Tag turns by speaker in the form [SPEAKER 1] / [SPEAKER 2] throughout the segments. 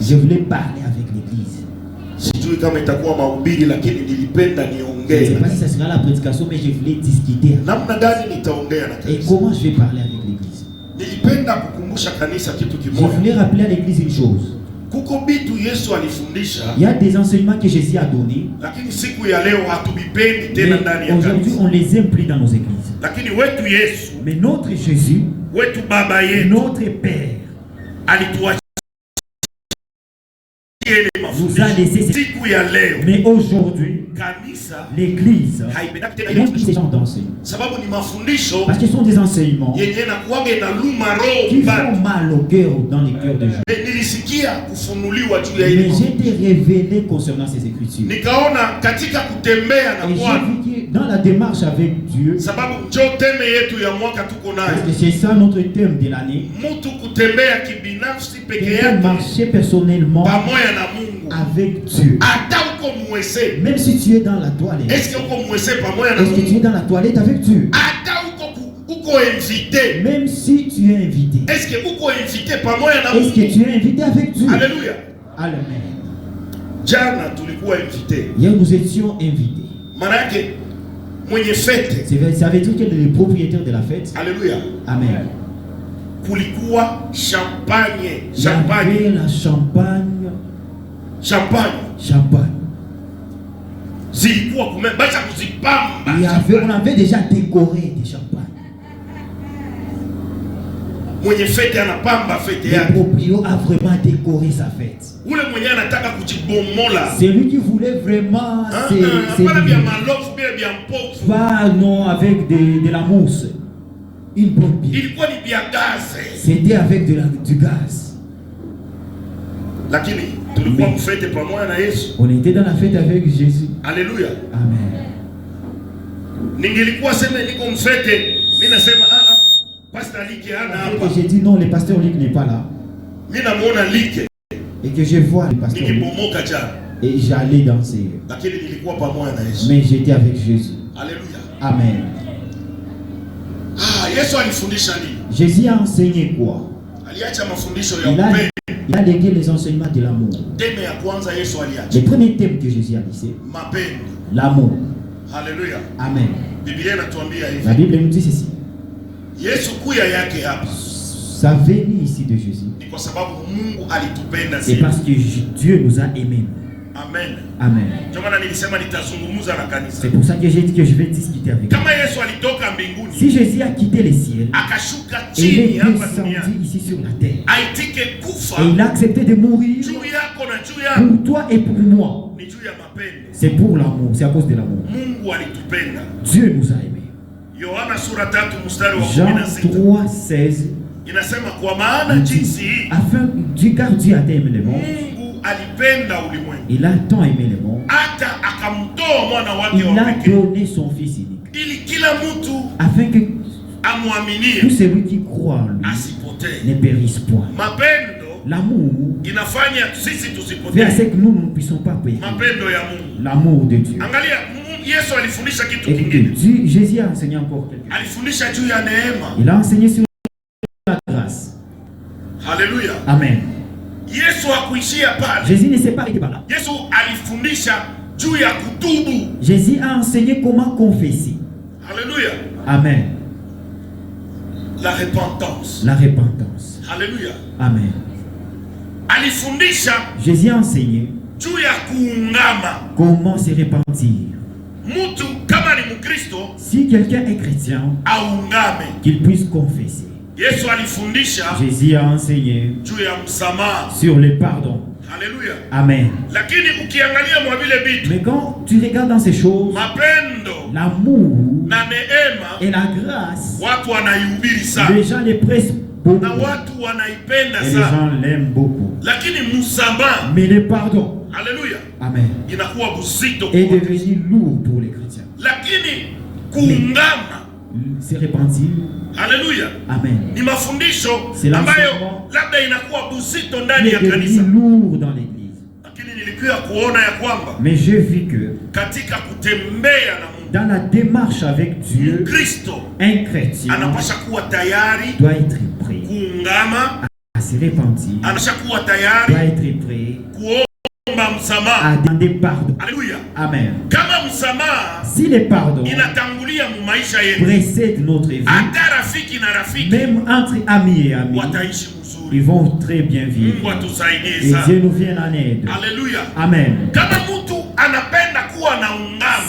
[SPEAKER 1] Je voulais parler avec l'église. Je ne sais pas si ça sera la prédication, mais je voulais discuter. Et comment je vais parler avec l'église? Je voulais rappeler à l'église une chose. Il y a des enseignements que Jésus a donnés. Aujourd'hui, on les aime plus dans nos églises. Mais notre Jésus, notre Père, nous a laissé. Mais aujourd'hui, l'église montre ces gens d'enseignement. Parce que ce sont des enseignements qui font mal au cœur, dans les cœurs des gens. Mais j'ai été révélé concernant ces écritures. Et j'ai vu que dans la démarche avec Dieu, parce que c'est ça notre thème de l'année, marcher personnellement avec Dieu. Même si tu es dans la toilette, est-ce que tu es dans la toilette avec Dieu? Même si tu es invité, est-ce que tu es invité avec Dieu? Alléluia. Amen. Hier nous étions invités. Ça veut dire que le propriétaire de la fête. Alléluia. Amen. Champagne. La champagne. On avait déjà décoré des champagnes. Le propriétaire a vraiment décoré sa fête. C'est lui qui voulait vraiment pas non avec de la mousse. Une bonne bière. C'était avec du gaz. On était dans la fête avec Jésus. Alléluia. Amen. J'ai dit non, le pasteur Lick n'est pas là. Et que je vois le pasteur Lick. Et j'allais danser. Mais j'étais avec Jésus. Alléluia. Amen. Jésus a enseigné quoi? Il a légué les enseignements de l'amour. Le premier thème que Jésus a laissé, l'amour. Alléluia. Amen. La Bible nous dit ceci. Sa venue ici de Jésus, c'est parce que Dieu nous a aimés. Amen. Amen. C'est pour ça que j'ai dit que je vais discuter avec vous. Si Jésus a quitté les ciels, il est descendu ici sur la terre. Et il a accepté de mourir pour toi et pour moi. C'est pour l'amour, c'est à cause de l'amour. Dieu nous a aimés. Jean 3:16. Afin du car Dieu a aimé le monde. Il a tant aimé le monde. Il a donné son fils unique. Afin que tout celui qui croit en lui ne périsse point. L'amour fait à ce que nous ne puissions pas périr. L'amour de Dieu. Écoutez, Jésus a enseigné encore quelque chose. Il a enseigné sur la grâce. Alléluia. Amen. Jésus ne s'est pas arrêté par là. Jésus a enseigné comment confesser. Alléluia. Amen. La repentance. La repentance. Alléluia. Amen. Jésus a enseigné comment se repentir. Si quelqu'un est chrétien, qu'il puisse confesser. Jésus a enseigné sur le pardon. Alléluia. Amen. Mais quand tu regardes dans ces choses, l'amour et la grâce, les gens les pressent beaucoup. Et les gens l'aiment beaucoup. Mais le pardon, alléluia, amen, est devenu lourd pour les chrétiens. C'est repentir. Alléluia. Amen. C'est l'enseignement qui est devenu lourd dans l'église. Mais j'ai vu que dans la démarche avec Dieu, un chrétien doit être prêt à se repentir, doit être prêt à demander pardon.
[SPEAKER 2] Alléluia.
[SPEAKER 1] Amen. Si le pardon précède notre vie, même entre amis et amis, ils vont très bien vivre. Et Dieu nous vient en aide.
[SPEAKER 2] Alléluia.
[SPEAKER 1] Amen.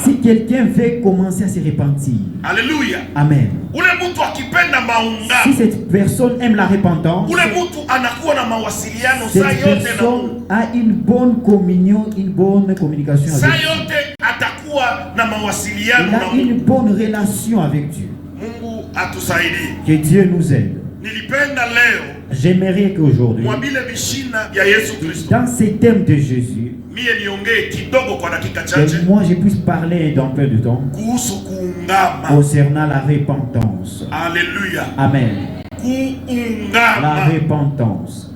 [SPEAKER 1] Si quelqu'un veut commencer à se repentir,
[SPEAKER 2] Alléluia.
[SPEAKER 1] Amen. Si cette personne aime la repentance, cette personne a une bonne communion, une bonne communication avec Dieu. Il a une bonne relation avec Dieu. Que Dieu nous aide. J'aimerais qu'aujourd'hui, dans ces thèmes de Jésus, que moi je puisse parler d'un peu de temps concernant la repentance.
[SPEAKER 2] Alléluia.
[SPEAKER 1] Amen. La repentance.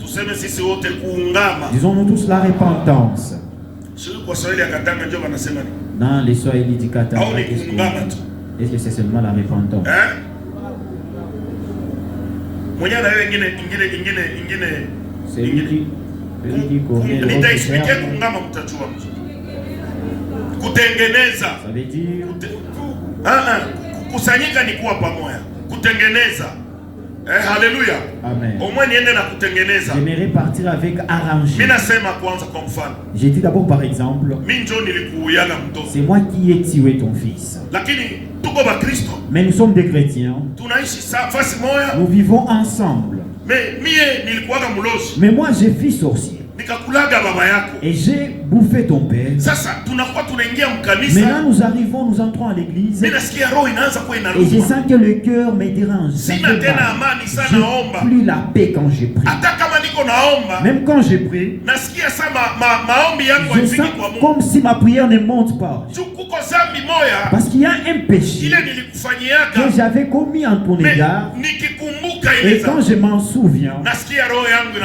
[SPEAKER 1] Disons-nous tous la repentance. Dans les Swahili du Katanga, est-ce que c'est seulement la repentance? C'est lui qui connaît le terme. Ça veut dire
[SPEAKER 2] kusanyika ni kuwa pamoja, kutengeneza. Haleluya.
[SPEAKER 1] Amen.
[SPEAKER 2] J'aimerais
[SPEAKER 1] partir avec arranger. J'ai dit d'abord par exemple, c'est moi qui ai tué ton fils. Mais nous sommes des chrétiens. Nous vivons ensemble. Mais moi j'ai fils sorcier. Et j'ai bouffé ton père. Maintenant nous arrivons, nous entrons à l'église. Et je sens que le cœur me dérange. Je n'ai plus la paix quand je prie. Même quand je prie, je sens comme si ma prière ne monte pas. Parce qu'il y a un péché que j'avais commis en ton égard. Et quand je m'en souviens,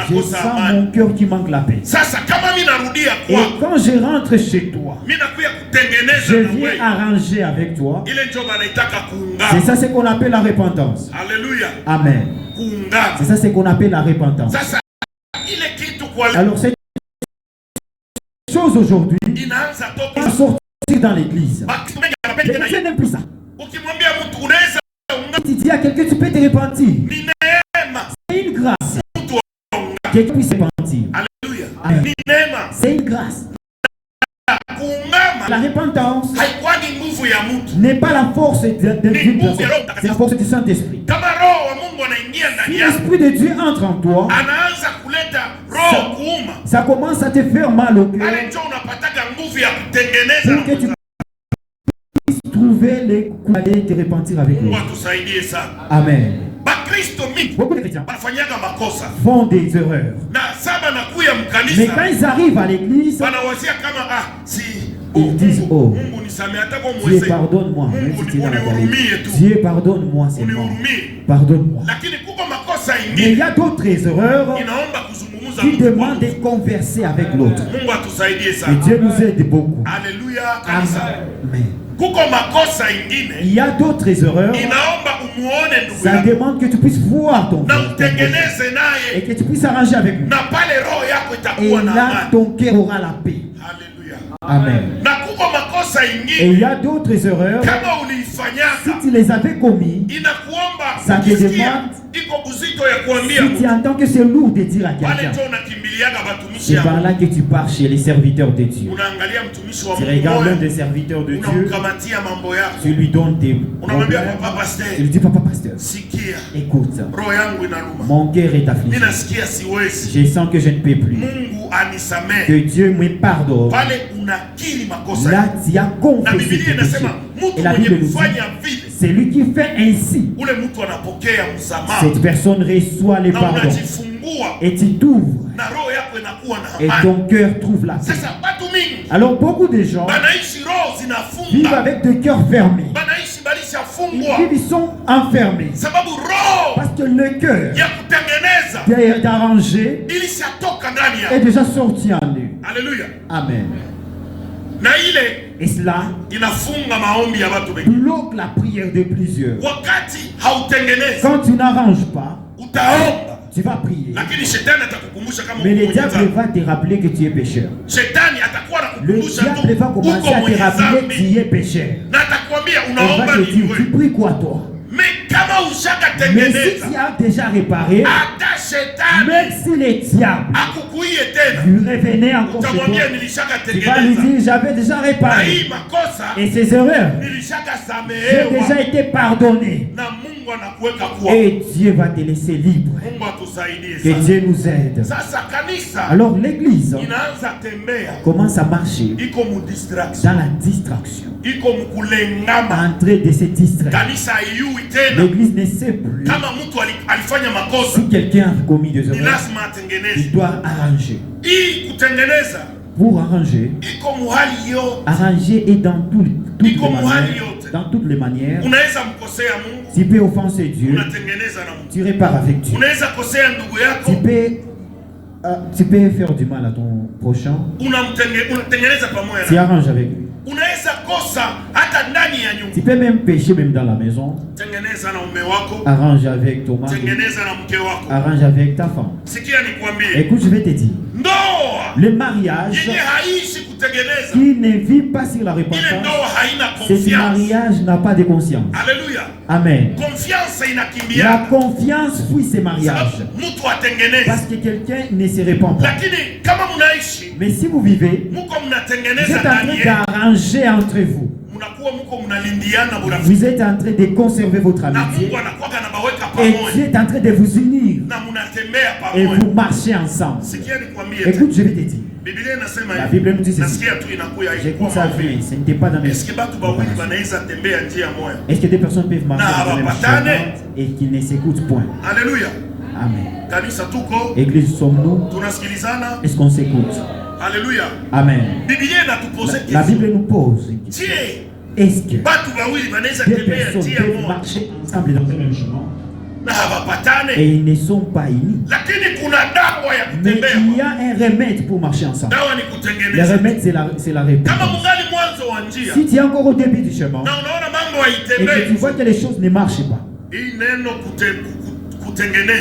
[SPEAKER 1] je sens mon cœur qui manque la paix. Et quand je rentre chez toi, je viens arranger avec toi. C'est ça ce qu'on appelle la repentance.
[SPEAKER 2] Alléluia.
[SPEAKER 1] Amen. C'est ça ce qu'on appelle la repentance. Alors cette chose aujourd'hui va sortir dans l'église. Je n'aime plus ça. Tu dis à quelqu'un, tu peux te repentir. C'est une grâce. Quelqu'un puisse se repentir. C'est une grâce. La repentance n'est pas la force de Dieu, c'est la force du Saint-Esprit. Si l'Esprit de Dieu entre en toi, ça commence à te faire mal au cœur pour que tu puisses trouver les coups d'aller te repentir avec lui. Amen. Beaucoup de chrétiens font des erreurs. Mais quand ils arrivent à l'église, ils disent, oh, Dieu pardonne-moi. Dieu pardonne-moi, c'est moi. Pardonne-moi. Mais il y a d'autres erreurs qui demandent de converser avec l'autre. Et Dieu nous aide beaucoup.
[SPEAKER 2] Alléluia.
[SPEAKER 1] Amen. Il y a d'autres erreurs. Ça demande que tu puisses voir ton frère et que tu puisses arranger avec lui. Et là, ton cœur aura la paix. Amen. Et il y a d'autres erreurs. Si tu les avais commis, ça te demande, si tu entends que c'est lourd de dire à quelqu'un, c'est par là que tu pars chez les serviteurs de Dieu. Tu regardes l'un des serviteurs de Dieu, tu lui donnes tes problèmes, tu lui dis, papa pasteur, écoute, mon cœur est affligé, je sens que je ne peux plus, que Dieu me pardonne. Là tu as confessé tes péchés. Et la Bible nous dit, c'est lui qui fait ainsi, cette personne reçoit les pardons. Et tu t'ouvres et ton cœur trouve la paix. Alors beaucoup de gens vivent avec des cœurs fermés. Ils sont enfermés parce que le cœur d'arranger est déjà sorti en eux.
[SPEAKER 2] Alléluia.
[SPEAKER 1] Amen. Et cela bloque la prière de plusieurs. Quand tu n'arranges pas, tu vas prier. Mais le diable va te rappeler que tu es pécheur. Le diable va commencer à te rappeler que tu es pécheur. Il va te dire, tu pries quoi toi? Mais si tu as déjà réparé, même si les diables lui revenaient encore chez toi, tu vas lui dire, j'avais déjà réparé. Et ces erreurs, j'ai déjà été pardonné. Et Dieu va te laisser libre. Que Dieu nous aide. Alors l'église commence à marcher dans la distraction. Entrée de cette distraction. L'église ne sait plus si quelqu'un a commis des erreurs. Il doit arranger. Pour arranger, arranger est dans toutes les manières. Tu peux offenser Dieu, tu répares avec Dieu. Tu peux faire du mal à ton prochain, tu arranges avec lui. Tu peux même pécher même dans la maison. Arrange avec ton mari. Arrange avec ta femme. Écoute, je vais te dire. Le mariage qui ne vit pas sur la repentance, ce mariage n'a pas de conscience.
[SPEAKER 2] Alléluia.
[SPEAKER 1] Amen. La confiance fuit ce mariage. Parce que quelqu'un ne se répand pas. Mais si vous vivez, vous êtes en train d'arranger entre vous. Vous êtes en train de conserver votre amitié. Et Dieu est en train de vous unir. Et vous marchez ensemble. Écoute, je vais te dire. La Bible nous dit ceci. J'écoute ça bien. Ce n'était pas dans mes... Est-ce que des personnes peuvent marcher dans le même chemin et qu'ils ne s'écoutent point?
[SPEAKER 2] Alléluia.
[SPEAKER 1] Amen. Église, sommes-nous? Est-ce qu'on s'écoute?
[SPEAKER 2] Alléluia.
[SPEAKER 1] Amen. La Bible nous pose. Est-ce que deux personnes peuvent marcher ensemble dans le même chemin et ils ne sont pas unis? Mais il y a un remède pour marcher ensemble. Le remède, c'est la repentance. Si tu es encore au début du chemin et que tu vois que les choses ne marchent pas,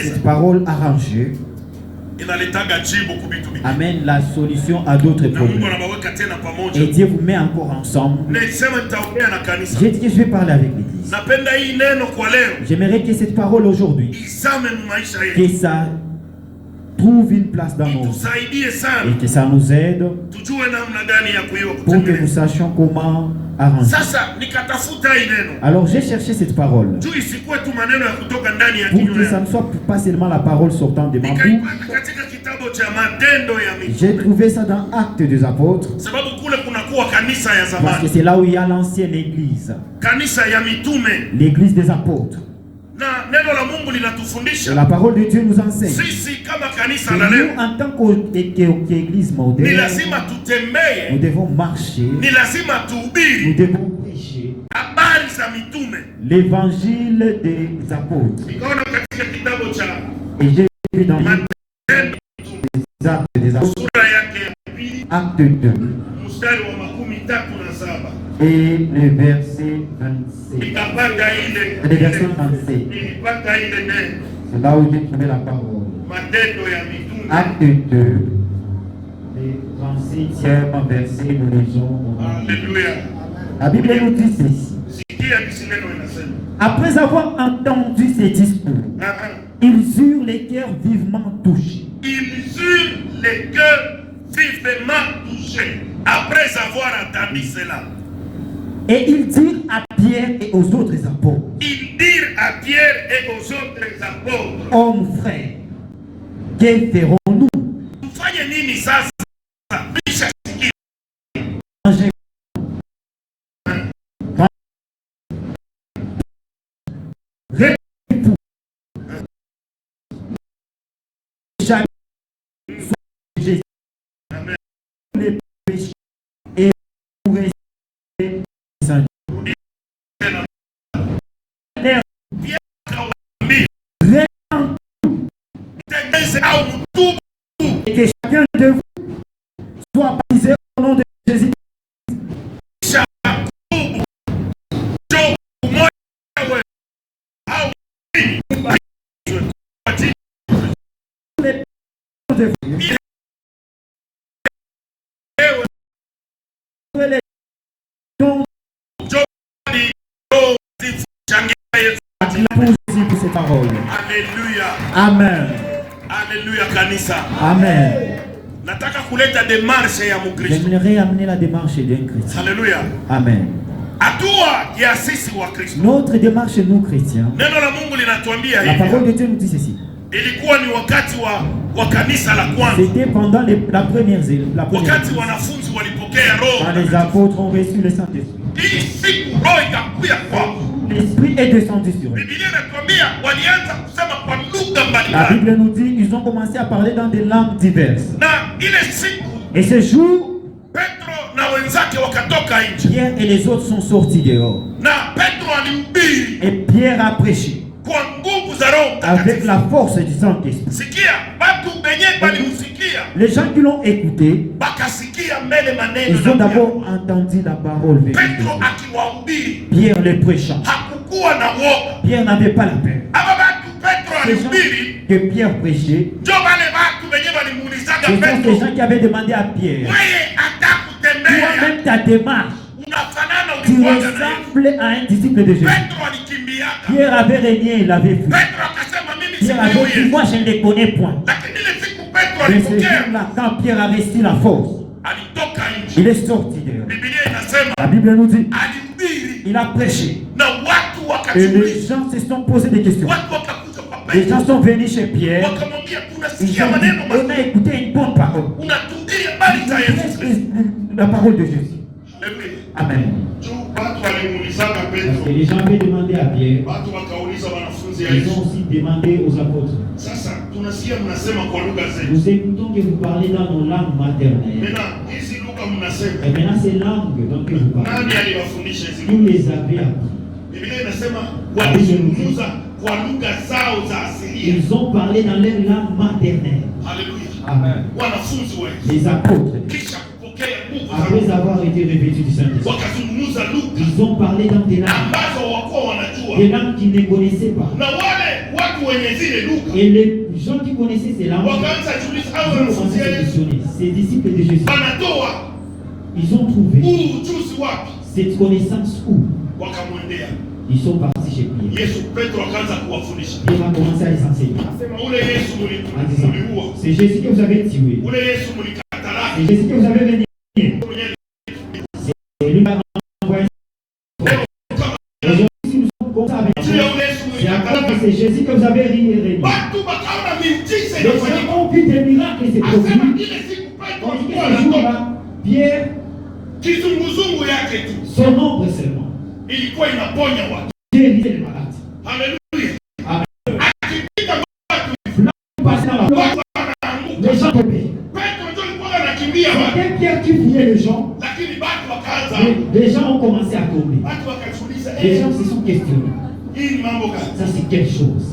[SPEAKER 1] cette parole arrangée amène la solution à d'autres problèmes. Et Dieu vous met encore ensemble. J'ai dit que je vais parler avec l'église. J'aimerais que cette parole aujourd'hui, que ça trouve une place dans nos vies et que ça nous aide pour que nous sachions comment arranger. Alors j'ai cherché cette parole pour que ça ne soit pas seulement la parole sortant de ma bouche. J'ai trouvé ça dans Actes des Apôtres, parce que c'est là où il y a l'ancienne église, l'église des apôtres. Et la parole de Dieu nous enseigne que nous, en tant qu'église moderne, nous devons marcher, nous devons prêcher l'évangile des apôtres. Et j'ai vu dans les Actes des apôtres, Acte 2 et le verset 27. Le verset 27. C'est là où j'ai trouvé la parole. Acte 2, le 27e verset, nous lisons. Alléluia. La Bible nous dit ceci. Après avoir entendu ces discours, ils eurent les cœurs vivement touchés.
[SPEAKER 2] Ils eurent les cœurs vivement touchés. Après avoir entendu cela.
[SPEAKER 1] Et ils dirent à Pierre et aux autres apôtres.
[SPEAKER 2] Ils dirent à Pierre et aux autres apôtres.
[SPEAKER 1] Hommes frères, que ferons-nous? Les péchés et pour rester et que chacun de vous les dons. Pour cette parole.
[SPEAKER 2] Alléluia.
[SPEAKER 1] Amen.
[SPEAKER 2] Alléluia kanisa.
[SPEAKER 1] Amen.
[SPEAKER 2] Nataka kuleta démarche ya Mkristo.
[SPEAKER 1] J'aimerais amener la démarche d'un chrétien.
[SPEAKER 2] Alléluia.
[SPEAKER 1] Amen.
[SPEAKER 2] Hatua ya sisi wa Kristo.
[SPEAKER 1] Notre démarche nous chrétiens.
[SPEAKER 2] Neno la Mungu linatuambia hivi.
[SPEAKER 1] La parole de Dieu nous dit ceci.
[SPEAKER 2] Ilikuwa ni wakati wa kanisa la kwanza.
[SPEAKER 1] C'était pendant la première
[SPEAKER 2] wakati wanafunzi walipokea roho.
[SPEAKER 1] Quand les apôtres ont reçu le Saint-Esprit.
[SPEAKER 2] Hii siku roho ikakuja kwao.
[SPEAKER 1] L'Esprit est descendu sur eux.
[SPEAKER 2] Biblia inatuambia walianza kusema kwa lugha mbalimbali.
[SPEAKER 1] La Bible nous dit ils ont commencé à parler dans des langues diverses.
[SPEAKER 2] Na ile siku
[SPEAKER 1] et ce jour
[SPEAKER 2] Petro na wenzake wakatoka nje.
[SPEAKER 1] Pierre et les autres sont sortis dehors.
[SPEAKER 2] Na Petro alihubiri.
[SPEAKER 1] Et Pierre a prêché.
[SPEAKER 2] Kwa nguvu za Roho
[SPEAKER 1] avec la force du Saint-Esprit.
[SPEAKER 2] Sikia, watu benye balimusikia.
[SPEAKER 1] Les gens qui l'ont écouté,
[SPEAKER 2] bakasikia mbele maneno.
[SPEAKER 1] Ils ont d'abord entendu la parole de
[SPEAKER 2] Petro akiwahubiri.
[SPEAKER 1] Pierre le prêchant.
[SPEAKER 2] Hakukuwa na woga.
[SPEAKER 1] Pierre n'avait pas la peur.
[SPEAKER 2] Aba watu Petro alihubiri.
[SPEAKER 1] Que Pierre prêchait.
[SPEAKER 2] Ndio wale watu benye balimuulizaga
[SPEAKER 1] Petro.
[SPEAKER 2] Petro.
[SPEAKER 1] Les gens qui avaient demandé à Pierre.
[SPEAKER 2] Wewe atakutembea.
[SPEAKER 1] Toi-même ta démarche. Tu ressembles à un disciple de Jésus. Pierre avait régné, il avait fui. Pierre avait dit, moi je ne les connais point. Mais ce jour-là, quand Pierre a reçu la force, il est sorti dehors. La Bible nous dit, il a prêché. Et les gens se sont posés des questions. Les gens sont venus chez Pierre. Ils ont dit, on a écouté une bonne parole. La parole de Jésus. Amen. Parce que les gens avaient demandé à Pierre, ils ont aussi demandé aux apôtres. Nous écoutons que vous parlez dans nos langues maternelles. Et maintenant, ces langues dont vous parlez, vous les avez appris. Ils ont parlé dans leur langue maternelle. Amen. Les apôtres, après avoir été revêtus du Saint-Esprit, ils ont parlé dans des langues qu'ils ne connaissaient pas. Et les gens qui connaissaient ces langues, ils ont commencé à se questionner. Ces disciples de Jésus, ils ont trouvé cette connaissance où? Ils sont partis chez Pierre. Pierre a commencé à les enseigner. En disant, c'est Jésus que vous avez tué. C'est Jésus que vous avez renié. C'est lui qui a envoyé. Aujourd'hui, si nous sommes comme ça avec Dieu, c'est à cause que c'est Jésus que vous avez renié. Les gens ont vu des miracles et c'est produits. On dit que ce jour-là, Pierre, son nombre seulement, guérisait les malades.
[SPEAKER 2] Alléluia.
[SPEAKER 1] Amen. Les gens tombaient. C'était Pierre qui fouillait les gens. Les gens ont commencé à tomber. Les gens se sont questionnés. Ça c'est quelque chose.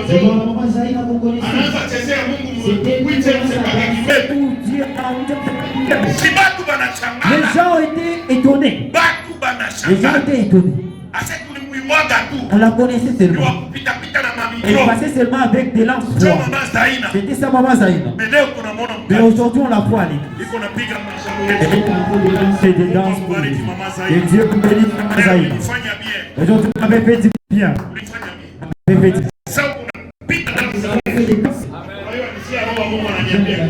[SPEAKER 1] C'est bon, la maman Zaïna qu'on connaissait. Les gens ont été étonnés. Les gens étaient étonnés. On la connaissait seulement. Elle passait seulement avec des lances froides. C'était sa maman Zaïna. Mais aujourd'hui on la voit aller. Elle est en train de lancer des danses pour lui. Et Dieu bénit maman Zaïna. Aujourd'hui on avait fait du bien. On avait fait du bien.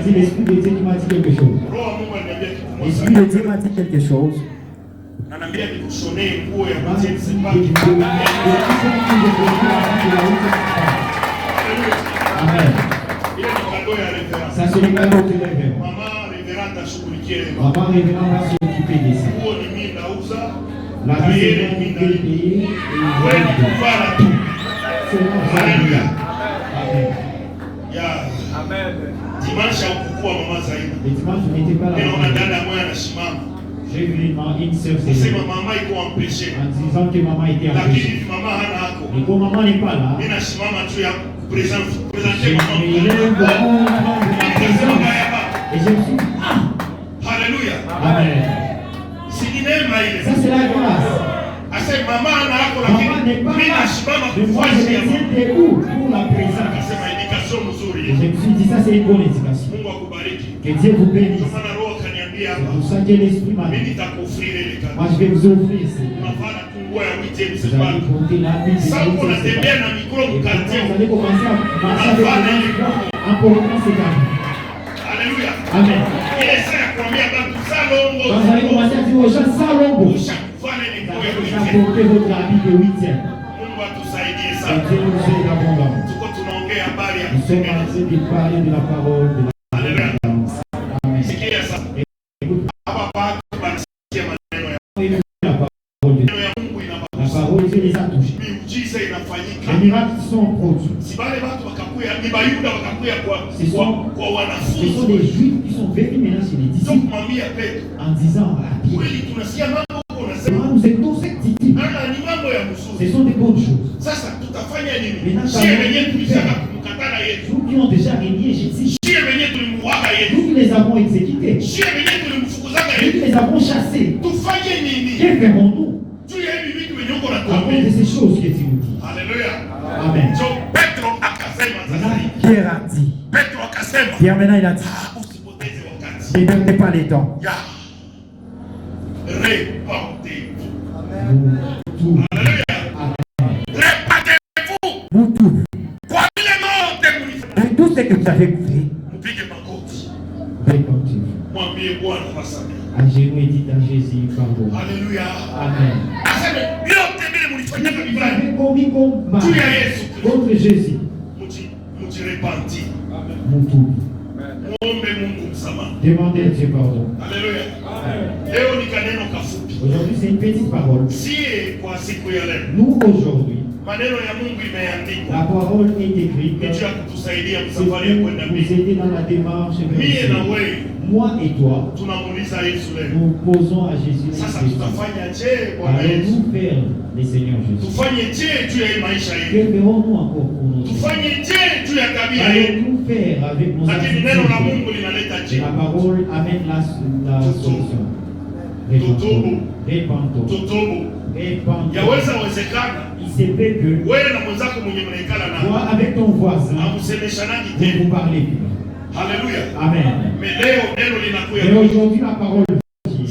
[SPEAKER 1] L'Esprit de Dieu qui m'a dit quelque chose. L'Esprit de Dieu m'a dit quelque chose. Amen. Ça c'est le cadeau de révérend. Maman révérend va s'occuper de ça. La vie est bien payée. Alléluia. Amen.
[SPEAKER 2] Dimanche haukukua mama Zaina.
[SPEAKER 1] Le dimanche je n'étais pas là.
[SPEAKER 2] Naona dada moja anasimama.
[SPEAKER 1] J'ai vu une sœur
[SPEAKER 2] sema mama iko empêchée.
[SPEAKER 1] En disant que maman était empêchée.
[SPEAKER 2] Lakini mama hana hako.
[SPEAKER 1] Et comme maman n'est pas là,
[SPEAKER 2] mimi nasimama tu ya présenter
[SPEAKER 1] maman. Et je me suis dit,
[SPEAKER 2] Alléluia.
[SPEAKER 1] Amen.
[SPEAKER 2] Si neema ile.
[SPEAKER 1] Ça c'est la grâce.
[SPEAKER 2] Ase mama hana hako
[SPEAKER 1] Maman n'est
[SPEAKER 2] lakini
[SPEAKER 1] pas
[SPEAKER 2] mimi
[SPEAKER 1] là.
[SPEAKER 2] nasimama
[SPEAKER 1] Mais moi je me tiens debout pour la présence.
[SPEAKER 2] Akasema éducation
[SPEAKER 1] Et
[SPEAKER 2] nzuri.
[SPEAKER 1] je me suis dit, ça c'est une bonne éducation.
[SPEAKER 2] Mungu akubariki.
[SPEAKER 1] Que Dieu vous bénisse.
[SPEAKER 2] Maana roho kaniambia
[SPEAKER 3] pour ça que l'esprit m'a dit. Moi je vais vous offrir. Vous allez porter l'habit de vous allez commencer à marcher avec les en portant ces habits.
[SPEAKER 2] Alléluia.
[SPEAKER 3] Amen. Quand vous allez commencer à dire aux gens Salongo, vous allez porter votre habit de 8e. Et Dieu nous aide abondamment. Nous sommes en train de parler de la parole de la Alléluia. Amen. Écoute, la parole de Dieu les a touchés. Les miracles sont produits. Ce sont des juifs qui sont venus maintenant chez les disciples en disant à Pierre, nous écoutons cette attitude. Ce sont des bonnes choses. Maintenant, nous qui ont déjà régné Jésus, nous qui les avons exécutés, nous qui les avons chassés, que ferons-nous à cause de ces choses que tu nous dis?
[SPEAKER 2] Alléluia.
[SPEAKER 3] Amen.
[SPEAKER 1] Pierre a dit. Pierre maintenant il a dit. Ne perdez pas les temps.
[SPEAKER 2] Répandez-vous. Alléluia.
[SPEAKER 1] Vous tous. Tout ce que vous avez fait. Répandez-vous. À genoux et dites à Jésus, pardon.
[SPEAKER 2] Alléluia.
[SPEAKER 1] Amen. Vous avez commis combat contre Jésus. Demandez à Dieu pardon.
[SPEAKER 2] Alléluia.
[SPEAKER 3] Aujourd'hui c'est une petite parole. Nous aujourd'hui, la parole est écrite. C'est pour nous aider dans la démarche. Moi et toi, nous posons à Jésus la question. Allons-nous faire les Seigneurs Jésus? Que ferons-nous encore pour nous? Allons-nous faire avec nos activités? La parole amène la solution. Répandons. Il se peut que toi avec ton voisin, vous parlez plus.
[SPEAKER 2] Alléluia.
[SPEAKER 3] Amen.
[SPEAKER 2] Mais
[SPEAKER 3] aujourd'hui la parole dit.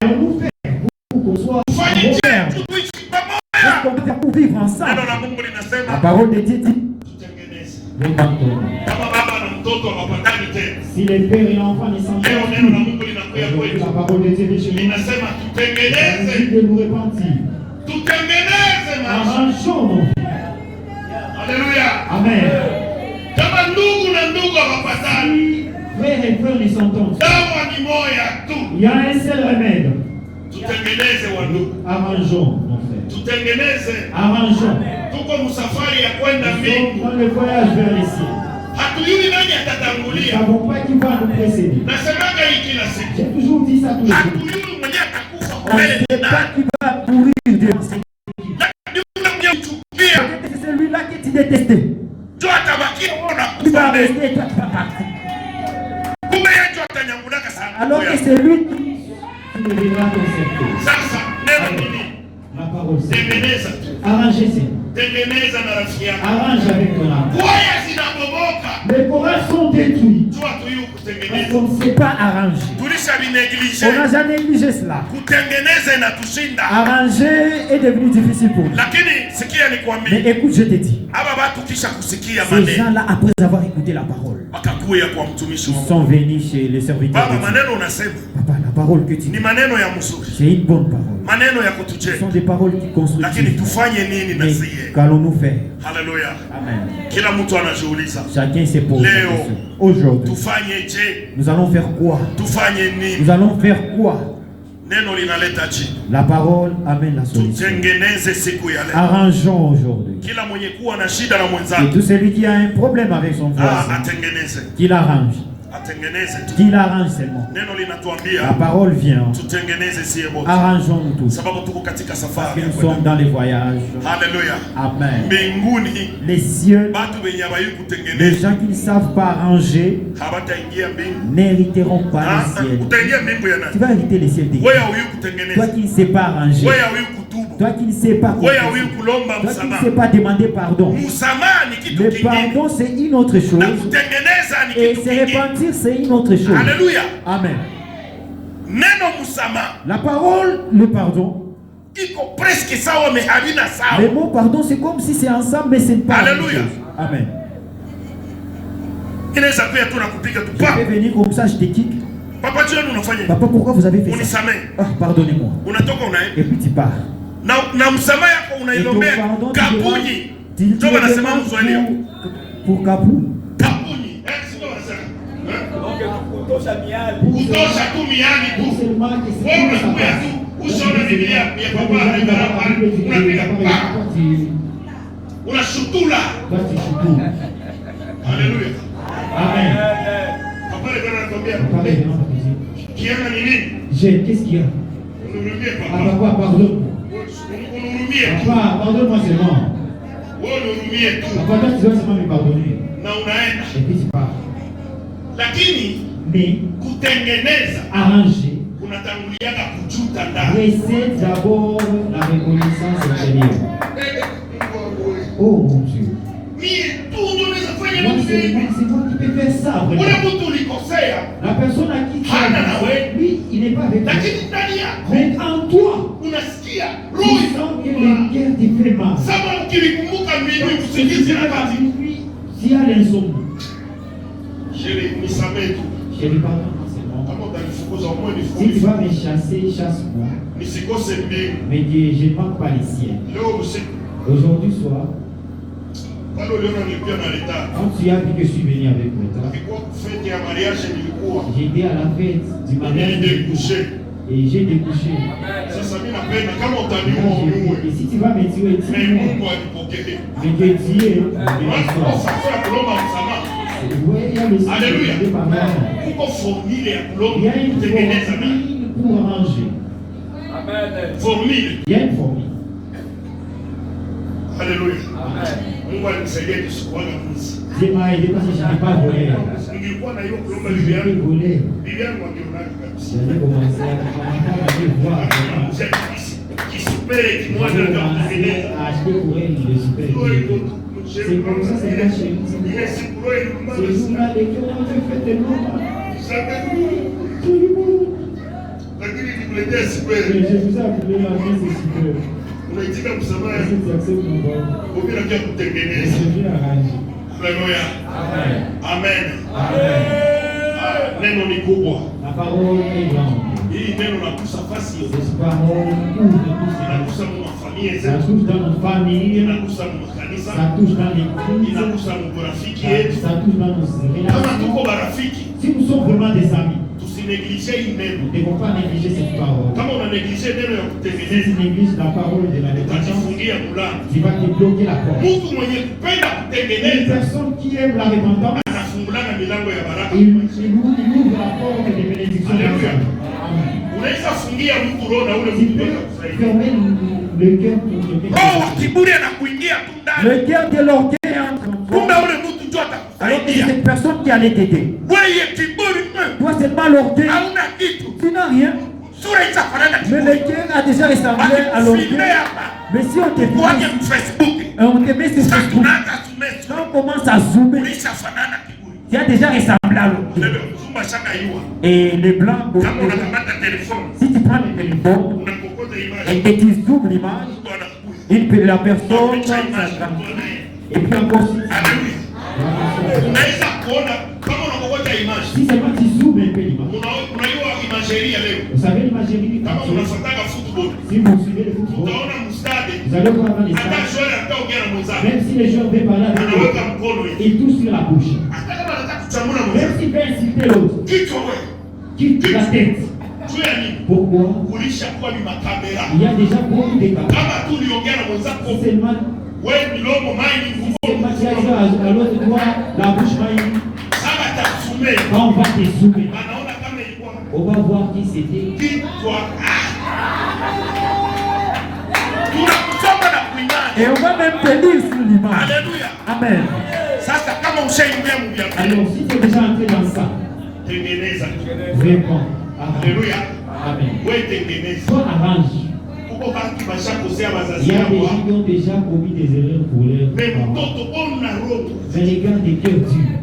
[SPEAKER 3] Allons-nous faire pour qu'on soit pour vivre ensemble? La parole de Dieu dit. Si les pères et l'enfant ne s'entendent plus, la parole de Dieu dit de nous repentir. Arrangeons nos vies.
[SPEAKER 2] Alléluia.
[SPEAKER 3] Amen. Frères et frères ne s'entendent. Il y a un seul remède. Arrangeons nos frères. Arrangeons. Nous dans le voyage vers les cieux. Nous ne savons pas qui va nous précéder. J'ai toujours dit ça tous les jours. On ne sait pas qui va mourir de c'est celui-là que tu détestais. Tu vas rester et toi tu vas partir. Alors que c'est lui qui deviendra ton secteur. La parole c'est arrangez-y. Arrange avec ton âme. Les corages sont détruits. Parce qu'on ne sait pas arranger. On n'a jamais négligé cela. Arranger est devenu difficile pour nous. Mais écoute, je te dis, ces gens-là, après avoir écouté la parole, ils sont venus chez les serviteurs. Papa, la parole que tu dis, c'est une bonne parole. Ce sont des paroles qui construisent. Mais qu'allons-nous faire?
[SPEAKER 2] Alléluia.
[SPEAKER 3] Amen. Chacun se pose la question. Aujourd'hui, nous allons faire quoi? Nous allons faire quoi? La parole amène la solution. Arrangeons aujourd'hui. Et tout celui qui a un problème avec son voisin, qu'il arrange. Qu'il arrange seulement. La parole vient. Arrangeons-nous tous. Parce que nous sommes dans les voyages.
[SPEAKER 2] Alléluia.
[SPEAKER 3] Amen. Les cieux, les gens qui ne savent pas arranger n'hériteront pas le ciel. Tu vas hériter les ciels des dieux. Toi qui ne sais pas arranger, toi qui ne sais pas confesser, toi qui ne sais pas demander pardon. Le pardon c'est une autre chose. Et se repentir, c'est une autre chose.
[SPEAKER 2] Alléluia.
[SPEAKER 3] Amen.
[SPEAKER 2] Neno musama.
[SPEAKER 3] La parole, le pardon.
[SPEAKER 2] Iko presque sawa mais habina sawa.
[SPEAKER 3] Le mot pardon, c'est comme si c'est ensemble, mais c'est pas.
[SPEAKER 2] Alléluia.
[SPEAKER 3] Amen.
[SPEAKER 2] Je
[SPEAKER 3] vais venir comme ça, je te kick.
[SPEAKER 2] Papa,
[SPEAKER 3] pourquoi vous avez fait ça? Ah, pardonnez-moi. Et puis tu pars. Et ton pardon, tu demandes pour Kapou.
[SPEAKER 2] Alléluia.
[SPEAKER 3] Amen.
[SPEAKER 2] Papa,
[SPEAKER 3] qu'est-ce qu'il y a? Papa, pardonne-moi. Papa, pardonne-moi seulement. Papa, toi, tu dois seulement me pardonner. Et puis tu pars. Mais, arranger, précède d'abord la reconnaissance intérieure. Oh mon Dieu. C'est moi qui peux faire ça. La personne à qui tu as, lui, il n'est pas avec toi. Mais en toi, tu sens que le cœur te fait mal. S'il y a l'insomnie, je lui pardonne. Si tu vas me chasser, chasse-moi. Mais Dieu, je ne manque pas les siens. Aujourd'hui soir, quand tu as vu que je suis venu avec toi, j'étais à la fête du mariage et j'ai découché. Et si tu vas me tuer, dis-moi. Mais Dieu dit, oui, il y a le Seigneur.
[SPEAKER 2] Alléluia.
[SPEAKER 3] Il y a une formule pour arranger. Il y a une formule.
[SPEAKER 2] Alléluia.
[SPEAKER 3] Dieu m'a aidé parce que je n'ai pas volé. Si j'avais volé, j'allais commencer à voir. À acheter pour elle le super. C'est comme ça, c'est pas chez nous. C'est jour-là, les cœurs ont fait tellement mal. Mais je vous ai appelé ma vie, c'est super. Est-ce que tu acceptes mon bon? Je viens arranger.
[SPEAKER 2] Alléluia. Amen. Neno ni kubwa.
[SPEAKER 3] La parole est grande.
[SPEAKER 2] Hii neno nakusa fasi yote.
[SPEAKER 3] Cette parole
[SPEAKER 2] inakusa mu famille
[SPEAKER 3] ça touche dans notre famille,
[SPEAKER 2] inakusa mu kanisa,
[SPEAKER 3] ça touche dans l'église,
[SPEAKER 2] inakusa mu rafiki yetu,
[SPEAKER 3] ça touche dans nos
[SPEAKER 2] kama
[SPEAKER 3] relations.
[SPEAKER 2] tuko barafiki,
[SPEAKER 3] Si nous sommes vraiment des amis,
[SPEAKER 2] tusinéglige hii neno.
[SPEAKER 3] nous ne devons pas négliger cette parole.
[SPEAKER 2] Kama una néglige neno ya
[SPEAKER 3] Si
[SPEAKER 2] kutengeneza,
[SPEAKER 3] tu négliges la parole de la repentance,
[SPEAKER 2] utajifungia mlango.
[SPEAKER 3] tu vas te bloquer la porte.
[SPEAKER 2] Mtu mwenye kupenda
[SPEAKER 3] Une
[SPEAKER 2] kutengeneza
[SPEAKER 3] personne qui aime la repentance,
[SPEAKER 2] anafungulana milango ya baraka.
[SPEAKER 3] il ouvre la porte des bénédictions.
[SPEAKER 2] Alléluia. Unaweza fungia mtu roho na ule
[SPEAKER 3] Tu
[SPEAKER 2] mtu
[SPEAKER 3] peux fermer le cœur pour quelqu'un.
[SPEAKER 2] roho kiburi anakuingia tu ndani.
[SPEAKER 3] Le cœur de l'orgueil entre en toi.
[SPEAKER 2] Kumbe ule mtu ndio
[SPEAKER 3] Alors que c'est
[SPEAKER 2] atakusaidia.
[SPEAKER 3] cette personne qui allait t'aider.
[SPEAKER 2] Wewe kiburi
[SPEAKER 3] Toi seulement l'orgueil,
[SPEAKER 2] hauna kitu.
[SPEAKER 3] tu n'as rien.
[SPEAKER 2] Sura itafanana
[SPEAKER 3] Mais le
[SPEAKER 2] kiburi.
[SPEAKER 3] cœur a déjà ressemblé à l'orgueil. Mais si on te
[SPEAKER 2] Kwake
[SPEAKER 3] filme,
[SPEAKER 2] Facebook.
[SPEAKER 3] on te met sur
[SPEAKER 2] Sasa
[SPEAKER 3] Facebook,
[SPEAKER 2] tunaanza tumesi.
[SPEAKER 3] quand on commence à zoomer,
[SPEAKER 2] Ulishafanana kiburi.
[SPEAKER 3] tu as déjà ressemblé à l'orgueil.
[SPEAKER 2] Leo zuma shaka yua.
[SPEAKER 3] Et les blancs,
[SPEAKER 2] Kama unakamata telefoni,
[SPEAKER 3] si tu prends le téléphone
[SPEAKER 2] unakokota image.
[SPEAKER 3] et que tu zoomes l'image,
[SPEAKER 2] Mtu anakuja.
[SPEAKER 3] la personne et puis encore si
[SPEAKER 2] Alléluia. Unaweza kuona kama unakokota image.
[SPEAKER 3] si seulement tu zoomes un peu l'image.
[SPEAKER 2] Unajua imagerie ya leo.
[SPEAKER 3] Vous savez l'imagerie,
[SPEAKER 2] Kama unafuataka football,
[SPEAKER 3] si vous suivez le football,
[SPEAKER 2] utaona mstari.
[SPEAKER 3] vous allez voir dans les
[SPEAKER 2] Hata
[SPEAKER 3] stades,
[SPEAKER 2] shule ataongea na mwenzake.
[SPEAKER 3] même si les gens veulent parler avec
[SPEAKER 2] Anaweka
[SPEAKER 3] eux,
[SPEAKER 2] mkono hivi.
[SPEAKER 3] ils touchent sur la bouche.
[SPEAKER 2] Hata kama anataka kuchambua
[SPEAKER 3] Même
[SPEAKER 2] mwenzake.
[SPEAKER 3] s'il veut insulter l'autre,
[SPEAKER 2] Kichwa wewe.
[SPEAKER 3] quitte la tête.
[SPEAKER 2] Juu ya nini?
[SPEAKER 3] Pourquoi?
[SPEAKER 2] Ulishakuwa ni makamera.
[SPEAKER 3] Il y a déjà beaucoup de cas.
[SPEAKER 2] Kama tu uliongea na mwenzako,
[SPEAKER 3] Seulement,
[SPEAKER 2] wewe milomo mai ni ngumu.
[SPEAKER 3] seulement tu as dit à l'autre doigt, la bouche maille,
[SPEAKER 2] Sasa atakusumea.
[SPEAKER 3] quand on va te zoomer,
[SPEAKER 2] Anaona kama ilikuwa
[SPEAKER 3] on va voir qui c'était.
[SPEAKER 2] kichwa. Tunakusoma na kuingana.
[SPEAKER 3] Et on va même te lire sur l'image.
[SPEAKER 2] Alléluia.
[SPEAKER 3] Amen.
[SPEAKER 2] Sasa kama ushaingia mbiabia.
[SPEAKER 3] Alors, si tu es déjà entré dans ça,
[SPEAKER 2] Tengeneza.
[SPEAKER 3] vraiment,
[SPEAKER 2] Alléluia.
[SPEAKER 3] Amen.
[SPEAKER 2] Wewe tengeneza.
[SPEAKER 3] Toi, arrange.
[SPEAKER 2] Uko baki bashakosea
[SPEAKER 3] Il
[SPEAKER 2] wazazi
[SPEAKER 3] y a des
[SPEAKER 2] wao.
[SPEAKER 3] gens qui ont déjà commis des erreurs pour leur
[SPEAKER 2] Mais
[SPEAKER 3] parents.
[SPEAKER 2] mtoto ona roho.
[SPEAKER 3] Mais les gars, des cœurs durs.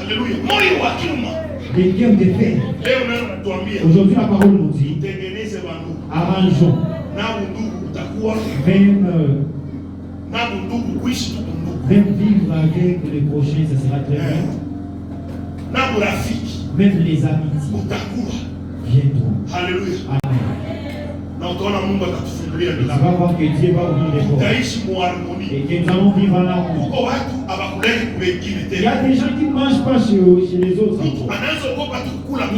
[SPEAKER 2] Alléluia. Moyo wa kiuma.
[SPEAKER 3] Des cœurs de fer. Aujourd'hui, la parole nous dit arrangeons. Même vivre avec les prochains, ça sera très bien. Même les amitiés viendront.
[SPEAKER 2] Alléluia.
[SPEAKER 3] Amen. Tu vas voir que Dieu va ouvrir les portes. Et que nous allons vivre en amour. Il y a des gens qui ne mangent pas chez les autres. Il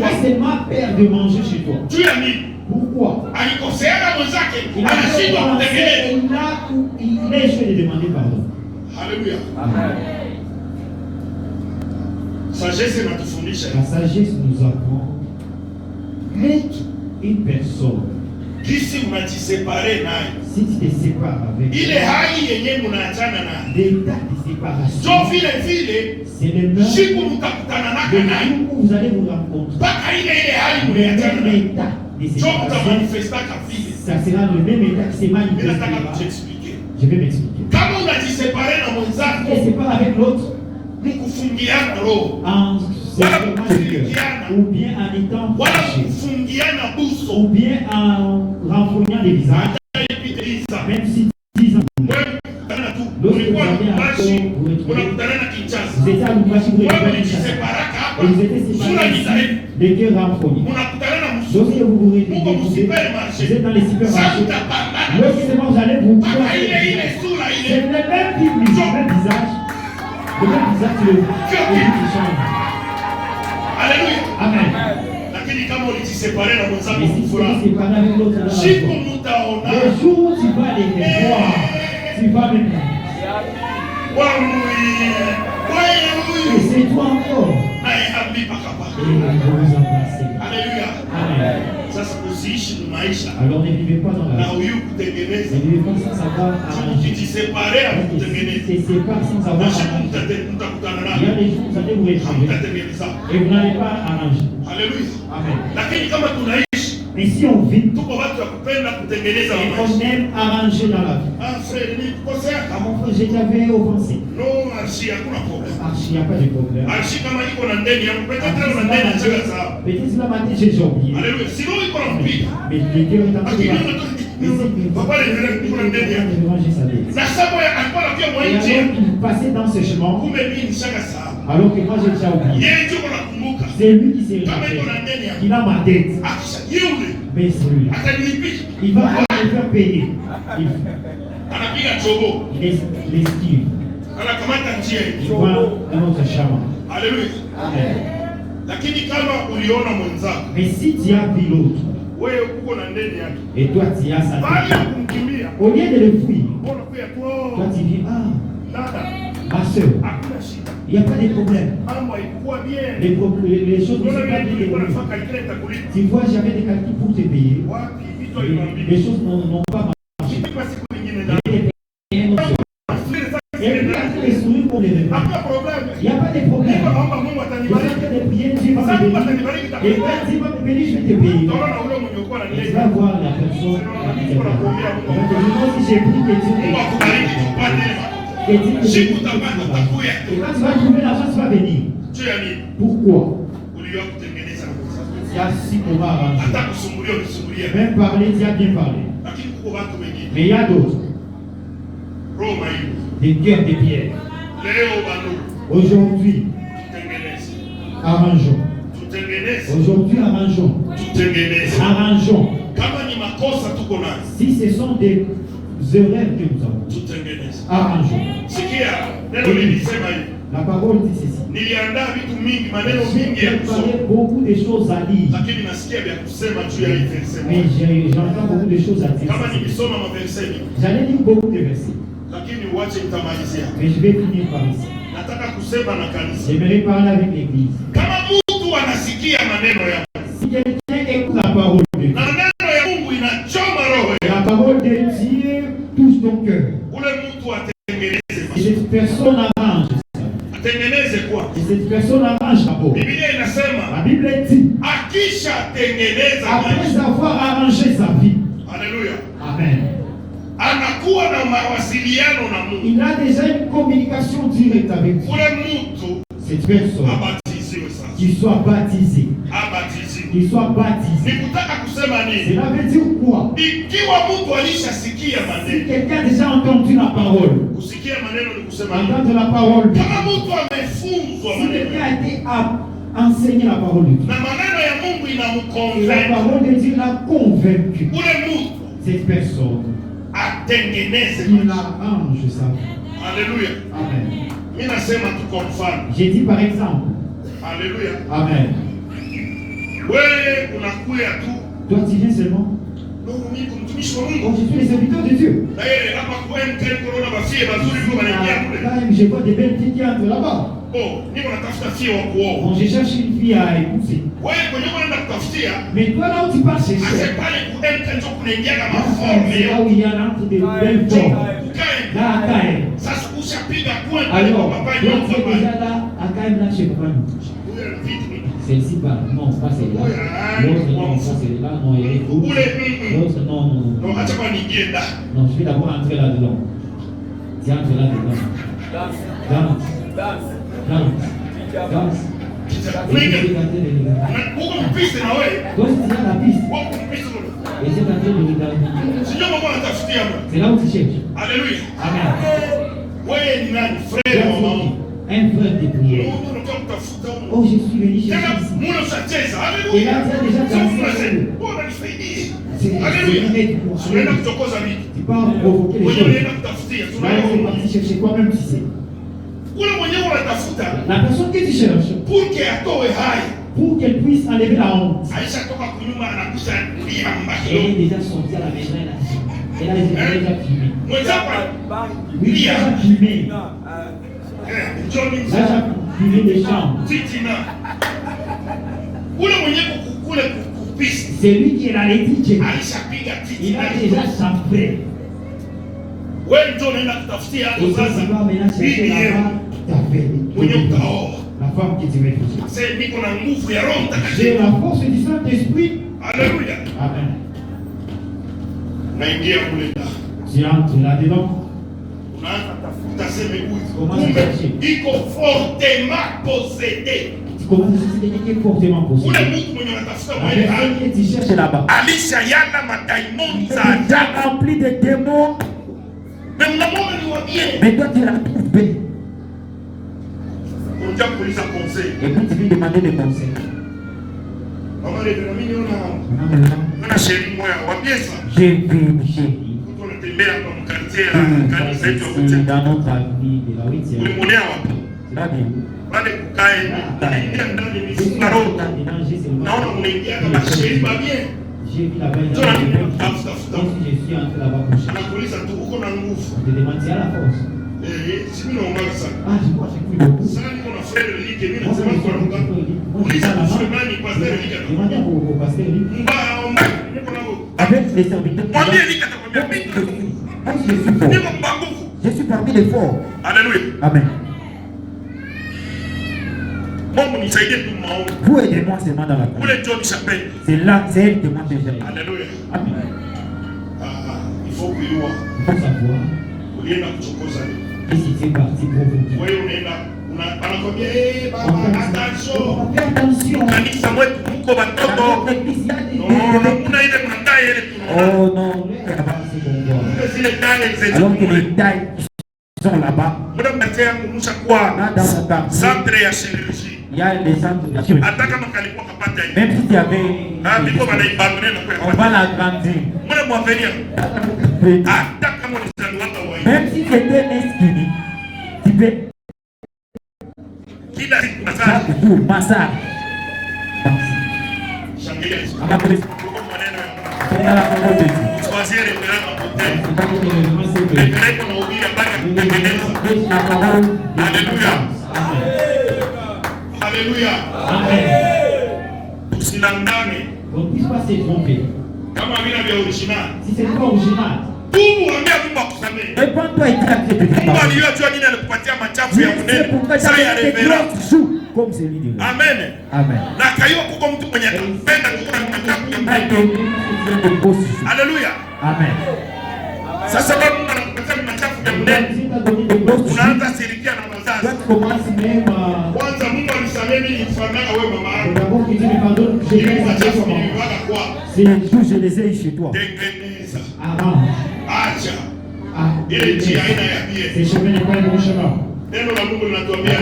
[SPEAKER 3] a seulement peur de manger chez toi. Pourquoi? Il a échoué de demander pardon.
[SPEAKER 2] Alléluia.
[SPEAKER 3] Amen. La sagesse nous apprend une personne. Si tu te sépares avec l'état de séparation, c'est le même jour où vous allez vous rencontrer. Le même état de séparation, ça sera le même état qui s'est manifesté. Je vais m'expliquer. Quand on a dit séparer dans mon sac, et sépare avec l'autre, en ou bien en étant fâché, ou bien en renfrognant les visages, même si 10 ans lorsque vous avez encore vous étiez à Lumbashi, vous étiez et vous étiez séparés des cœurs renfrognés. Lorsque vous vous êtes dans les supermarchés, lorsque vous allez vous voir, c'est le même public, le même visage, le cœur qui change.
[SPEAKER 2] Alléluia.
[SPEAKER 3] Amen.
[SPEAKER 2] Lakini kama ulijiseparé na mwenzako
[SPEAKER 3] kufura. Le jour où tu vas les voir, tu vas me dire. Et c'est toi encore. Et nous vous embrasser.
[SPEAKER 2] Alléluia.
[SPEAKER 3] Amen. Alors ne vivez pas dans la vie. Ne vivez pas sans savoir arranger. Si tu te sépares sans savoir arranger, il y a des jours où vous allez vous retrouver et vous n'allez pas arranger.
[SPEAKER 2] Alléluia.
[SPEAKER 3] Amen.
[SPEAKER 2] Mais
[SPEAKER 3] si on vit, on aime arranger dans la vie. Ah mon frère, je t'avais offensé.
[SPEAKER 2] Non, Archie, il n'y a pas de problème.
[SPEAKER 3] Archie, il n'y a pas de problème.
[SPEAKER 2] Archie, comme il y a peut-être
[SPEAKER 3] la matin, j'ai oublié.
[SPEAKER 2] Alléluia. Sinon, il prend un pied.
[SPEAKER 3] Mais le cœur est en train de passer dans ce chemin. Alors que moi j'ai déjà oublié. C'est lui qui s'est rappelé. Il a ma tête. Mais celui-là, il va me faire payer. Il esquive. Il va dans notre chemin.
[SPEAKER 2] Alléluia.
[SPEAKER 3] Mais si tu as vu l'autre, et toi tu as sa tête, au lieu de le fuir, toi tu dis, ah, ma soeur, il n'y a pas de problème. Les choses ne sont pas bien. Tu vois, j'avais des calculs pour te payer. Les choses n'ont pas marché. Et puis, les sourires pour les revenir. Il n'y a pas de problème. Je vais faire des prières, Dieu va me bénir. Et quand Dieu va me bénir, je vais te payer. Et tu vas voir la personne. Moi, si j'ai pris que Dieu me et quand tu vas trouver l'argent, tu vas venir. Pourquoi? Il y a si qu'on va arranger. Même parler, tu as bien parlé. Mais il y a d'autres. Des cœurs de pierre. Aujourd'hui, arrangeons. Aujourd'hui, arrangeons. Arrangeons. Si ce sont des erreurs que nous avons, arrangeons. La parole dit ceci. J'ai préparé beaucoup de choses à lire. Mais j'entends beaucoup de choses à dire. J'allais lire beaucoup de versets. Mais je vais finir par ici. J'aimerais parler avec l'église. Si quelqu'un écoute la parole de Dieu, la parole de Dieu touche ton cœur. Et cette personne arrange. Et cette personne arrange d'abord. La Bible dit, après avoir arrangé sa vie,
[SPEAKER 2] Alléluia.
[SPEAKER 3] Amen. Il a déjà une communication directe avec Dieu. cette personne qui soit baptisée, qui soit baptisé. Cela veut dire quoi? Si quelqu'un a déjà entendu la parole, entendre la parole, si quelqu'un a été enseigné la parole de Dieu, et la parole de Dieu l'a convaincu, cette personne, il arrange sa vie.
[SPEAKER 2] Alléluia.
[SPEAKER 3] Amen. J'ai dit par exemple.
[SPEAKER 2] Alléluia.
[SPEAKER 3] Amen. Toi tu viens seulement.
[SPEAKER 2] Non,
[SPEAKER 3] je suis les serviteurs de Dieu. Je vois des belles filles qui entrent là-bas. Bon, je cherche une fille à épouser. Mais toi là où tu pars, c'est là où il y a l'entre de belles formes. Là à Kaem. Alors, toi tu es déjà là à Kaem, là chez papa. Celle-ci pas, non, pas celle-là. L'autre non, pas celle-là, non, elle est fou. L'autre non, non. Non, je vais d'abord entrer là-dedans. Tu entres là-dedans. Danse. Et tu es tenté de regarder. Toi, tu as la piste. Et tu es tenté de regarder. C'est là où tu cherches.
[SPEAKER 2] Alléluia.
[SPEAKER 3] Amen. Un frère de prière. Oh, je suis venu chercher ici. Et là, tu as déjà dansé.
[SPEAKER 2] Alléluia.
[SPEAKER 3] Tu peux provoquer les choses. Là, on est parti chercher toi-même, tu sais. La personne que tu cherches, pour qu'elle puisse enlever la honte, elle est déjà sortie à la maison. Elle a déjà filmé. Oui, elle a déjà filmé. Elle a filmé les chambres. C'est lui qui est là, les DJ. Il a déjà chambré. Et ça va maintenant chercher là-bas la femme qui te met toucher. J'ai la force du Saint-Esprit.
[SPEAKER 2] Alléluia.
[SPEAKER 3] Amen. Tu entres là-dedans. Comment tu cherches?
[SPEAKER 2] Il est fortement possédé.
[SPEAKER 3] Tu commences à chercher quelqu'un qui est fortement possédé. La personne que tu cherches là-bas.
[SPEAKER 2] Alicia Yana Mataimon
[SPEAKER 3] est rempli de démons. Mais toi tu la trouves belle. Et quand tu viens demander des conseils. J'ai vu chérie. Dans notre avenue de la 8e. Là bien. J'ai vu là-bas, je suis entré là-bas coucher. On te demande si à la force. Ah, je crois que c'est plus beaucoup. Demandez au pasteur. Avec les serviteurs. Je suis parmi les forts.
[SPEAKER 2] Alléluia.
[SPEAKER 3] Amen. Vous aidez-moi seulement dans la prière. C'est là, c'est elle qui demande déjà.
[SPEAKER 2] Alléluia.
[SPEAKER 3] Amen.
[SPEAKER 2] Il faut
[SPEAKER 3] savoir. Et si c'est parti pour vous. Attention. Oh non, alors que les tailles sont là-bas. Il y a des centres de chirurgie. Même si tu avais, on va l'agrandir. Même si c'était esquini, tu peux. Chaque jour, massage.
[SPEAKER 2] Alléluia.
[SPEAKER 3] Amen.
[SPEAKER 2] Usilangane.
[SPEAKER 3] On ne puisse pas se tromper.
[SPEAKER 2] Kama vile vya original.
[SPEAKER 3] Si c'est pas original.
[SPEAKER 2] Mungu ambia Mungu akusamehe.
[SPEAKER 3] Réponds-toi et dis
[SPEAKER 2] Mungu alijua nini alikupatia machafu ya unene. Sasa ya revela.
[SPEAKER 3] Comme celui de
[SPEAKER 2] Amen.
[SPEAKER 3] Amen.
[SPEAKER 2] Na kaiwa kuko mtu mwenye anapenda kukula machafu ya Mungu. Alléluia.
[SPEAKER 3] Amen.
[SPEAKER 2] Sasa Mungu anakupatia machafu ya mnene, unaanza sirikia na wazazi. Kwanza Mungu alisamehe mimi nifanana wewe mama yangu. Machafu niliwaga kwa.
[SPEAKER 3] Je les ai chez toi.
[SPEAKER 2] Tengeneza. Acha. Ile njia aina ya bie. Neno la Mungu linatuambia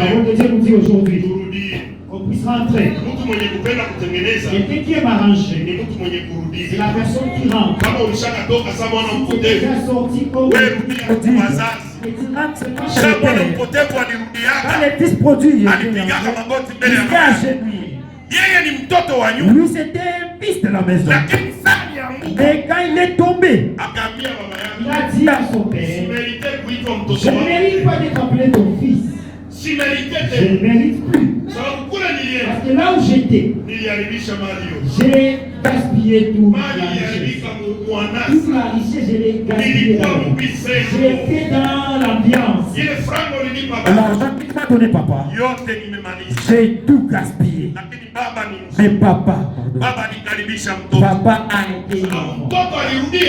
[SPEAKER 2] turudie. Mtu mwenye kupenda kutengeneza ni mtu mwenye kurudia. Kama ulishakatoka sasa mwana mpotevu, wewe rudia kwa wazazi. Sasa mwana mpotevu alirudia, alipiga magoti mbele ya Mungu. Yeye ni mtoto wa nyumba.
[SPEAKER 3] Lui c'était un fils de la maison.
[SPEAKER 2] Lakini sasa ya Mungu.
[SPEAKER 3] Et quand il est tombé,
[SPEAKER 2] akaambia baba yake,
[SPEAKER 3] il a dit à son père, je ne mérite pas d'être appelé ton fils. Je ne mérite plus. Parce que là où j'étais, j'ai gaspillé tout. Toute la richesse, je l'ai gaspillé. J'étais dans l'ambiance. L'argent que tu m'as donné, papa, j'ai tout gaspillé. Mais papa a été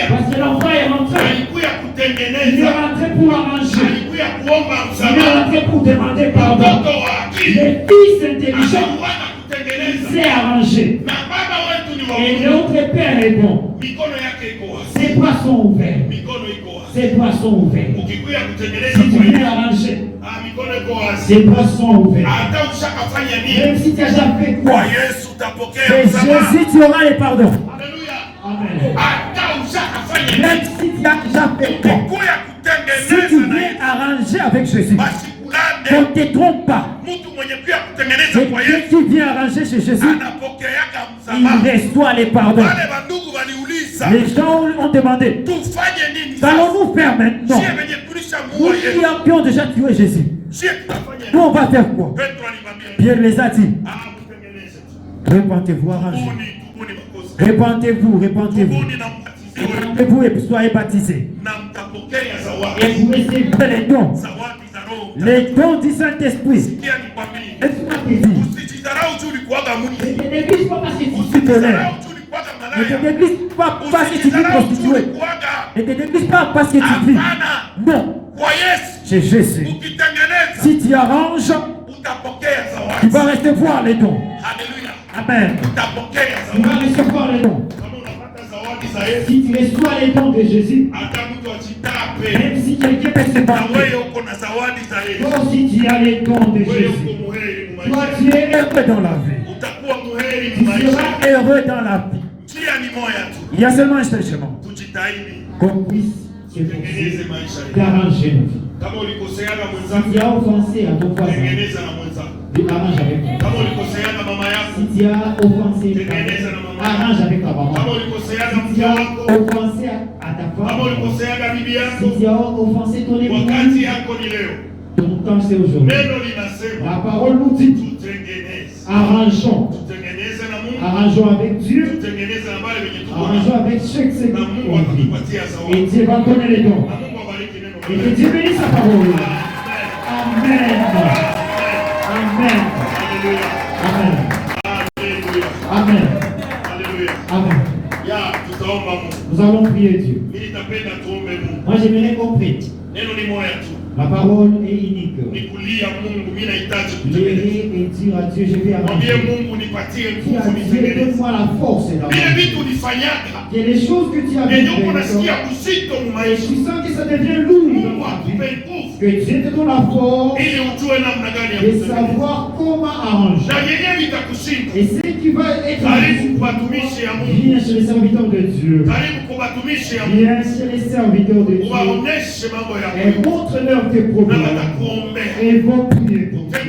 [SPEAKER 3] parce que l'enfant est rentré. Il est rentré pour arranger. Il est rentré pour demander pardon. Le fils intelligent s'est arrangé. Et notre père est bon. Ses bras sont ouverts. Ses bras sont ouverts. Si tu viens arranger, ses bras sont ouverts. Même si tu n'as jamais fait quoi, c'est Jésus, tu auras les pardons. Amen. Même si tu n'as déjà fait quoi, si tu viens arranger avec Jésus, on ne te trompe pas. Quelqu'un qui vient arranger chez Jésus, il reçoit les pardons. Les gens ont demandé, qu'allons-nous faire maintenant? Nous qui ont déjà tué Jésus, nous on va faire quoi? Pierre les a dit, repentez-vous, arrangez. Répentez-vous, répentez-vous. Répentez-vous et soyez baptisés. Et vous recevez les dons. Les dons du Saint-Esprit. Ne t'église pas parce que tu te lèves. Ne t'église pas parce que tu vis prostitué. Ne t'église pas parce que tu vis. Non. C'est Jésus. Si tu arranges, tu vas recevoir les dons. Amen. Tu vas recevoir les dons. Si tu reçois les dons de Jésus, même si quelqu'un peut se battre, toi aussi tu as les dons de Jésus. Toi tu es heureux dans la vie. Tu seras heureux dans la vie. Il y a seulement un seul chemin. Qu'on puisse d'arranger nos vies. Si tu as offensé à ton voisin, arrange avec lui. Si tu as offensé, arrange avec ta maman. Si tu as offensé à ta femme, si tu as offensé ton époux, ton temps c'est aujourd'hui. La parole nous dit, arrangeons. Arrangeons avec Dieu. Arrangeons avec ceux qui s'est compris. Et Dieu va donner les dons. Et que Dieu bénisse sa parole. Amen. Amen. Amen. Amen. Amen. Nous allons prier Dieu. Moi j'aimerais qu'on prie. La parole est unique. Plairer et dire à Dieu, je vais arranger. Dis à Dieu, donne-moi la force et la force. Il y a des choses que tu as fait. Et je sens que ça devient lourd. Que Dieu te donne la force de savoir comment arranger. Et ce qui va être viens chez les serviteurs de Dieu. Viens chez les serviteurs de Dieu. Et montre-leur tes problèmes. Et vont prier pour toi.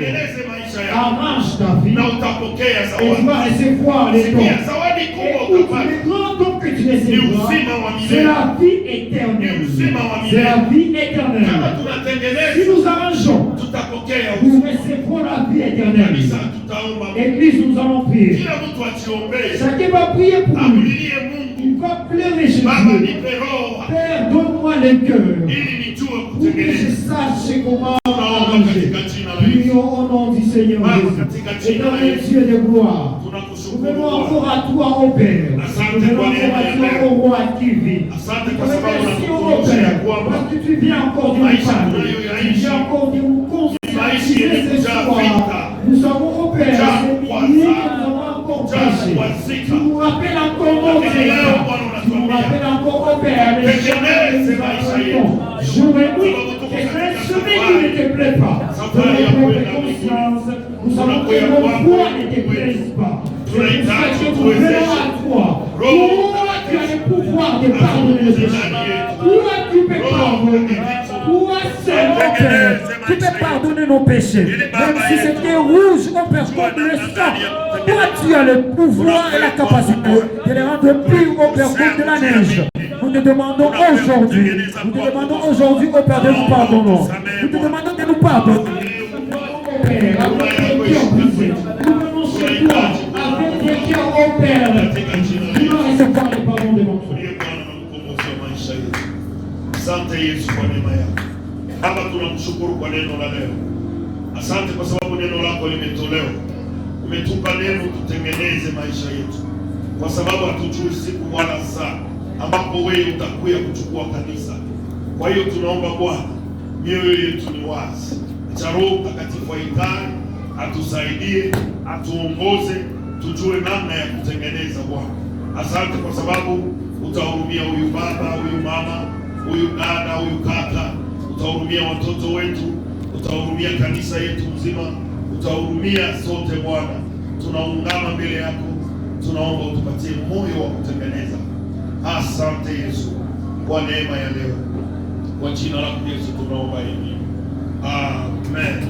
[SPEAKER 3] Arrange ta vie. Et tu vas recevoir les dons. Et les grands dons que tu recevras, c'est la vie éternelle. C'est la vie éternelle. Si nous arrangeons, nous recevrons la vie éternelle. Église, nous allons prier. Chacun va prier pour nous. Il va pleurer chez Dieu. Père, donne-moi le cœur pour que je sache comment arranger. Prions au nom du Seigneur Jésus. Et dans les cieux de gloire,
[SPEAKER 2] venons encore à toi, ô Père. Nous venons encore à toi, ô roi qui vit. Merci, ô Père, parce que tu viens encore de nous parler. Tu viens encore de nous conscientiser ce soir. Nous savons, ô Père, c'est nous avons encore péché. Tu nous rappelles encore, ô Père. Tu nous rappelles encore, ô Père, les chemins jouez-nous, et même celui qui ne te plaît pas. Dans nos propres consciences, nous savons que nos voix ne te plaisent pas. C'est pour ça que nous venons à toi. Toi, tu as le pouvoir de pardonner le péché. Toi, tu peux pardonner. Toi seul, mon Père, tu peux pardonner nos péchés. Même si c'était rouge, mon Père, comme le sang. Toi, tu as le pouvoir et la capacité de les rendre purs, mon Père, comme de la neige. Nous te demandons aujourd'hui, au Père, de nous pardonner. Nous te demandons de nous pardonner. Père, avec des cœurs brisés, nous venons chez toi, avec des cœurs, au Père. Nous nous recevoir le pardon devant toi.
[SPEAKER 1] Asante Yesu kwa neema yako. Baba, tunamshukuru kwa neno la leo. Asante kwa sababu neno lako limetolewa. Umetupa neno tutengeneze maisha yetu, kwa sababu hatujui siku wala saa ambapo wewe utakuja kuchukua kanisa. Kwa hiyo tunaomba Bwana, mioyo yetu ni wazi. Acha Roho Mtakatifu aikae, atusaidie, atuongoze, tujue namna ya kutengeneza Bwana. Asante kwa sababu utahurumia huyu baba, huyu mama, huyu dada, huyu kaka, utahurumia watoto wetu, utahurumia kanisa yetu mzima, utahurumia sote Bwana. Tunaungama mbele yako, tunaomba utupatie moyo wa kutengeneza. Asante Yesu kwa neema ya leo, kwa jina la Yesu tunaomba hivi, amen.